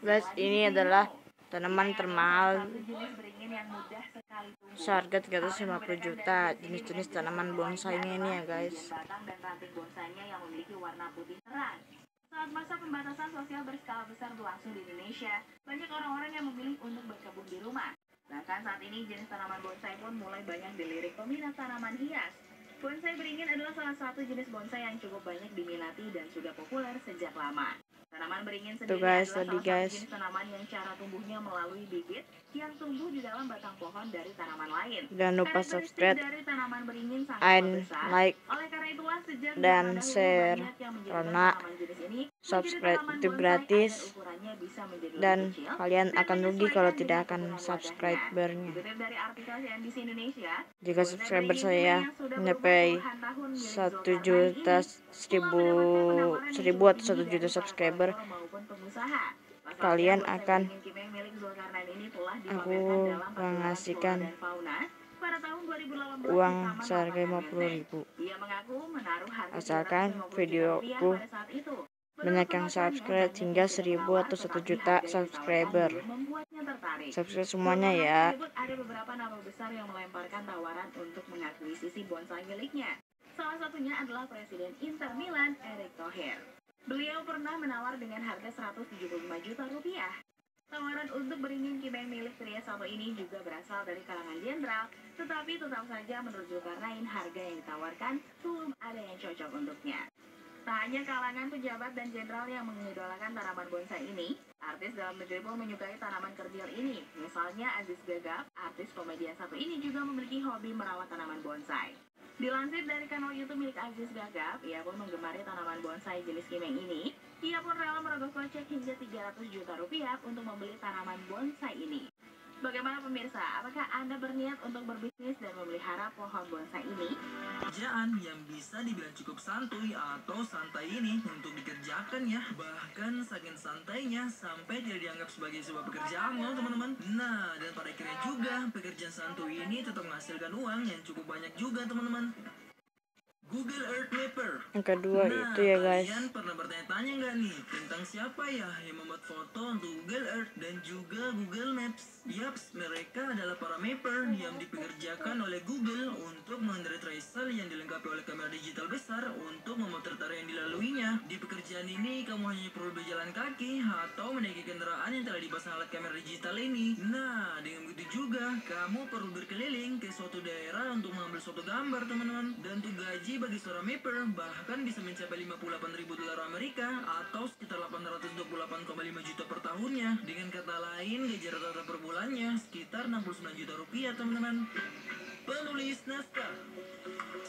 Guys, ini adalah tanaman termahal seharga 350 juta. Jenis-jenis tanaman bonsainya ini ya guys. Saat masa pembatasan sosial berskala besar berlangsung di Indonesia, banyak orang-orang yang memilih untuk berkebun di rumah. Bahkan saat ini jenis tanaman bonsai pun mulai banyak dilirik peminat tanaman hias. Bonsai beringin adalah salah satu jenis bonsai yang cukup banyak diminati dan sudah populer sejak lama. Tanaman beringin sendiri adalah salah satu jenis tanaman yang cara tumbuhnya melalui bibit yang tumbuh di dalam batang pohon dari tanaman lain. Jangan lupa subscribe dari tanaman beringin and like oleh karena itulah sejak dan share, karena subscribe itu gratis dan kalian akan rugi kalau tidak akan subscribernya. Jika subscriber saya mencapai 1.000.000 atau 1 juta subscriber, kalian akan aku mengasihkan uang seharga 50.000. Asalkan videoku banyak yang subscribe hingga 1.000 atau 1 juta subscriber. Subscribe semuanya ya. Ada beberapa nama besar yang melemparkan tawaran untuk mengakuisisi bonsai miliknya. Salah satunya adalah Presiden Inter Milan, Erick Thohir. Beliau pernah menawar dengan harga 175 juta rupiah. Tawaran untuk beringin kimeng milik pria satu ini juga berasal dari kalangan jenderal, tetapi tetap saja menurut Zulkarnain harga yang ditawarkan belum ada yang cocok untuknya. Tak hanya kalangan pejabat dan jenderal yang mengidolakan tanaman bonsai ini, artis dalam negeri pun menyukai tanaman kerdil ini. Misalnya Aziz Gagap, artis komedian satu ini juga memiliki hobi merawat tanaman bonsai. Dilansir dari kanal YouTube milik Aziz Gagap, ia pun menggemari tanaman bonsai jenis kimeng ini. Ia pun rela merogoh kocek hingga 300 juta rupiah untuk membeli tanaman bonsai ini. Bagaimana pemirsa? Apakah Anda berniat untuk berbisnis dan memelihara pohon bonsai ini? Pekerjaan yang bisa dibilang cukup santuy atau santai ini untuk dikerjakan ya. Bahkan saking santainya sampai tidak dianggap sebagai sebuah pekerjaan loh teman-teman. Nah, dan pada akhirnya juga pekerjaan santuy ini tetap menghasilkan uang yang cukup banyak juga teman-teman. Google Earth Mapper. Yang kedua itu ya guys. Kalian pernah bertanya-tanya nggak nih tentang siapa ya yang membuat foto untuk Google Earth dan juga Google Maps? Yaps, mereka adalah para mapper yang dipekerjakan oleh Google untuk mengendarai tracer yang dilengkapi oleh kamera digital besar untuk memotret area yang dilaluinya. Di pekerjaan ini kamu hanya perlu berjalan kaki atau menaiki kendaraan yang telah dipasang alat kamera digital ini. Nah, dengan begitu juga kamu perlu berkeliling ke suatu daerah untuk mengambil suatu gambar teman-teman. Dan untuk gaji bagi seorang mapper bahkan bisa mencapai 58.000 dolar Amerika atau sekitar 828,5 juta per tahunnya. Dengan kata lain, gaji rata-rata per bulannya sekitar 69 juta rupiah teman-teman. Penulis naskah.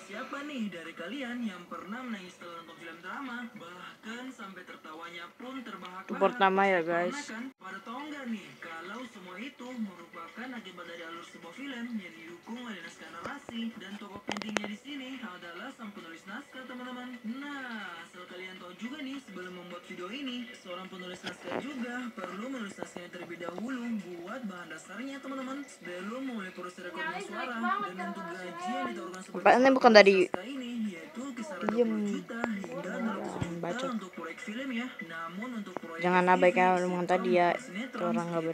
Siapa nih dari kalian yang pernah menangis setelah nonton film drama? Bahkan sampai tertawanya pun terbahak-bahak. Pertama ya guys. Pada tahu nggak nih kalau semua itu merupakan akibat dari alur sebuah film yang didukung oleh naskah narasi, dan tokoh pentingnya di sini adalah sang penulis naskah teman-teman. Nah, asal kalian tahu juga nih, sebelum membuat video ini, seorang penulis naskah juga perlu menulis naskahnya terlebih dahulu buat bahan dasarnya teman-teman, sebelum memulai proses rekaman suara. Dan untuk gaji yang ditawarkan seperti ini bukan dari ini yaitu kisaran 20 juta hingga 200 juta untuk proyek film ya. Namun untuk proyek jangan abaikan omongan tadi ya, orang nggak